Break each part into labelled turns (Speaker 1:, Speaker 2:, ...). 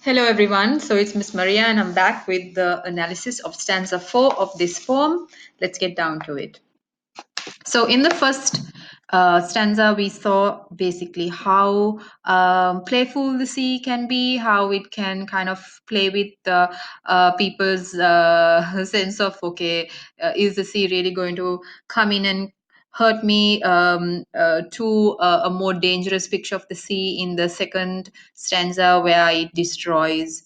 Speaker 1: Hello everyone, so it's Miss Maria and I'm back with the analysis of stanza 4 of this poem. Let's get down to it. So in the first stanza, we saw basically how playful the sea can be, how it can kind of play with the people's sense of, okay, is the sea really going to come in and hurt me, to a more dangerous picture of the sea in the second stanza where it destroys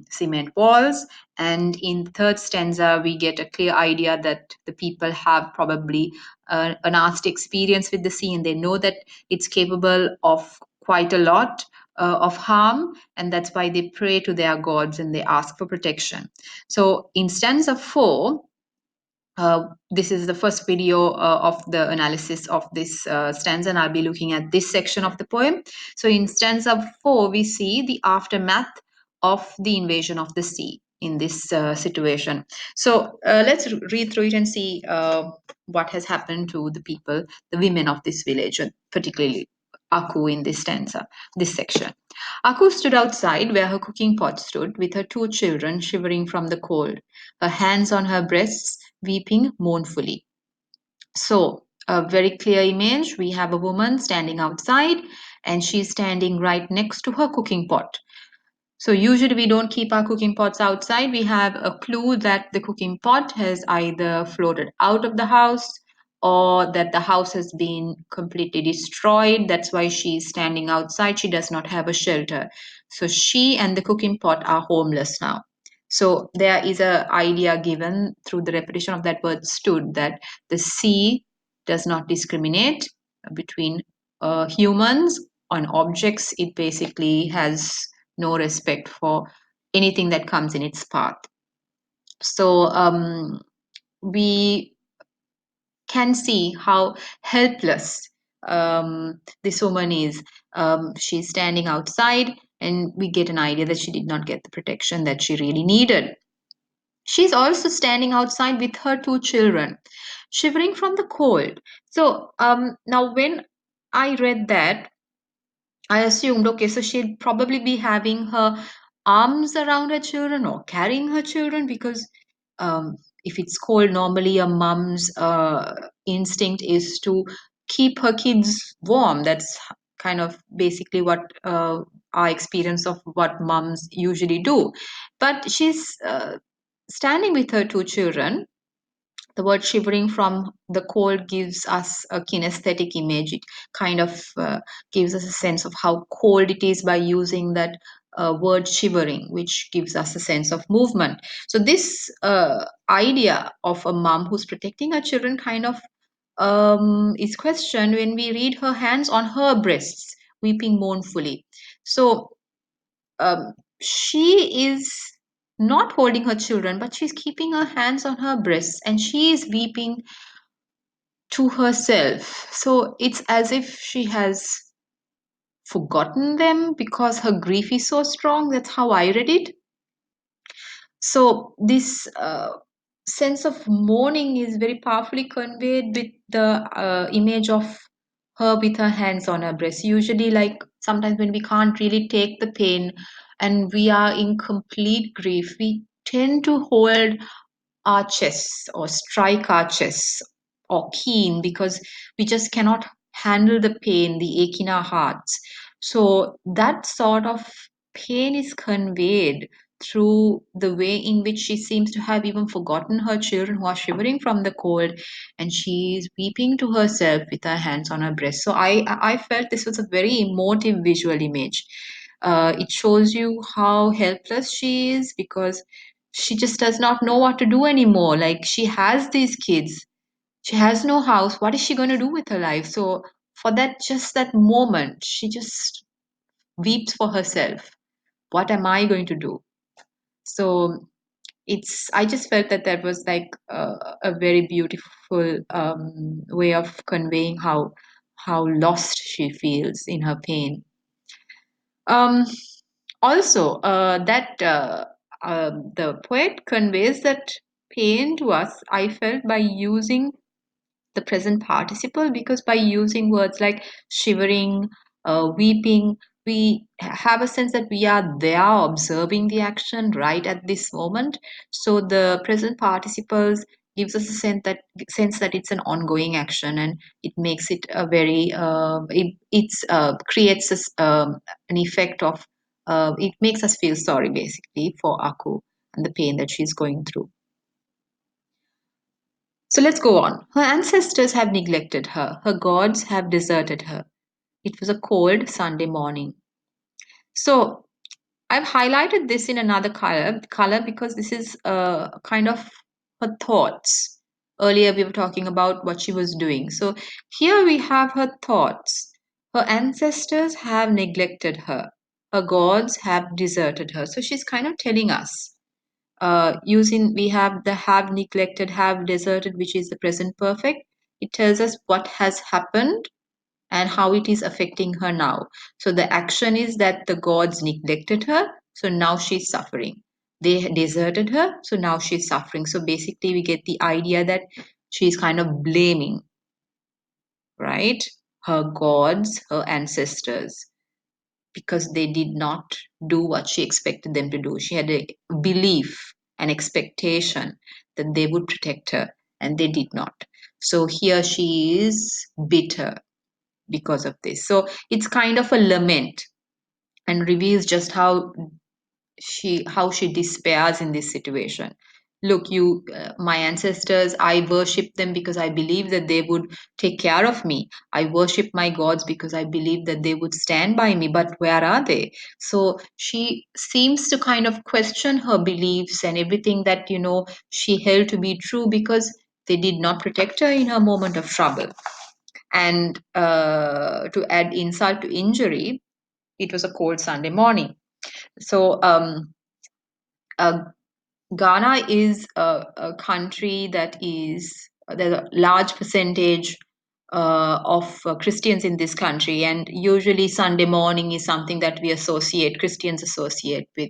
Speaker 1: cement walls. And in third stanza, we get a clear idea that the people have probably a nasty experience with the sea and they know that it's capable of quite a lot of harm, and that's why they pray to their gods and they ask for protection. So in stanza 4, this is the first video of the analysis of this stanza, and I'll be looking at this section of the poem. So in stanza 4, we see the aftermath of the invasion of the sea in this situation. So let's read through it and see what has happened to the people, the women of this village, and particularly Aku in this stanza, this section. Aku stood outside where her cooking pot stood, with her two children shivering from the cold, her hands on her breasts, weeping mournfully. So, a very clear image. We have a woman standing outside and she's standing right next to her cooking pot. So, usually we don't keep our cooking pots outside. We have a clue that the cooking pot has either floated out of the house or that the house has been completely destroyed. That's why she's standing outside. She does not have a shelter. So, she and the cooking pot are homeless now. So there is a idea given through the repetition of that word stood, that the sea does not discriminate between humans and objects. It basically has no respect for anything that comes in its path. So we can see how helpless this woman is. She's standing outside, and we get an idea that she did not get the protection that she really needed. She's also standing outside with her two children, shivering from the cold. So now, when I read that, I assumed, okay, so she'd probably be having her arms around her children or carrying her children, because if it's cold, normally a mom's instinct is to keep her kids warm. That's kind of basically what our experience of what moms usually do. But she's standing with her two children. The word shivering from the cold gives us a kinesthetic image. It kind of gives us a sense of how cold it is by using that word shivering, which gives us a sense of movement. So, this idea of a mom who's protecting her children kind of is questioned when we read her hands on her breasts, weeping mournfully. So, um, she is not holding her children, but she's keeping her hands on her breasts and she is weeping to herself. So it's as if she has forgotten them because her grief is so strong. That's how I read it. So this sense of mourning is very powerfully conveyed with the image of her with her hands on her breast. Usually, like sometimes when we can't really take the pain and we are in complete grief, we tend to hold our chests or strike our chests or keen because we just cannot handle the pain, the ache in our hearts. So that sort of pain is conveyed through the way in which she seems to have even forgotten her children who are shivering from the cold, and she's weeping to herself with her hands on her breast. So I felt this was a very emotive visual image. It shows you how helpless she is because she just does not know what to do anymore. Like, she has these kids, she has no house. What is she going to do with her life? So for that, just that moment, she just weeps for herself. What am I going to do? So it's, I just felt that that was like a very beautiful way of conveying how lost she feels in her pain. Um, Also, the poet conveys that pain to us, I felt, by using the present participle, because by using words like shivering, weeping, we have a sense that we are there observing the action right at this moment. So the present participles gives us a sense that it's an ongoing action, and it makes it a very it's creates us, an effect of it makes us feel sorry basically for Aku and the pain that she's going through. So let's go on. Her ancestors have neglected her. Her gods have deserted her. It was a cold Sunday morning. So I've highlighted this in another color because this is kind of her thoughts. Earlier we were talking about what she was doing. So here we have her thoughts. Her ancestors have neglected her. Her gods have deserted her. So she's kind of telling us. Using we have the have neglected, have deserted, which is the present perfect. It tells us what has happened and how it is affecting her now. So the action is that the gods neglected her, so now she's suffering. They deserted her, so now she's suffering. So basically, we get the idea that she's kind of blaming, right? Her gods, her ancestors, because they did not do what she expected them to do. She had a belief, an expectation that they would protect her, and they did not. So here she is bitter because of this. So it's kind of a lament and reveals just how she despairs in this situation. Look, you, my ancestors, I worship them because I believe that they would take care of me. I worship my gods because I believe that they would stand by me. But where are they? So she seems to kind of question her beliefs and everything that she held to be true because they did not protect her in her moment of trouble. And to add insult to injury, it was a cold Sunday morning. So uh, Ghana is a country that is there's a large percentage of Christians in this country, and usually Sunday morning is something that Christians associate with.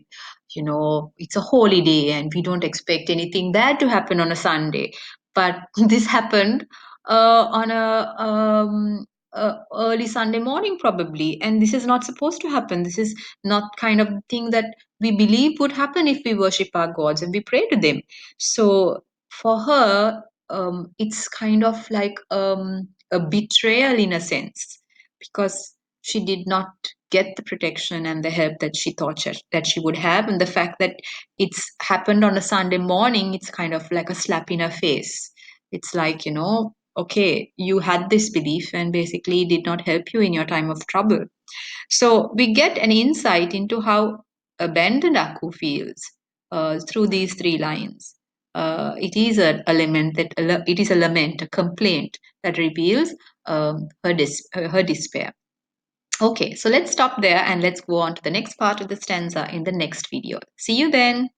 Speaker 1: It's a holy day, and we don't expect anything bad to happen on a Sunday. But this happened on a early Sunday morning, probably, and this is not supposed to happen. This is not kind of thing that we believe would happen if we worship our gods and we pray to them. So for her, it's kind of like a betrayal in a sense, because she did not get the protection and the help that she thought that she would have. And the fact that it's happened on a Sunday morning, it's kind of like a slap in her face. It's like, okay, you had this belief and basically it did not help you in your time of trouble. So we get an insight into how abandoned Aku feels through these three lines. It is it is a lament, a complaint that reveals her despair. Okay, so let's stop there and let's go on to the next part of the stanza in the next video. See you then.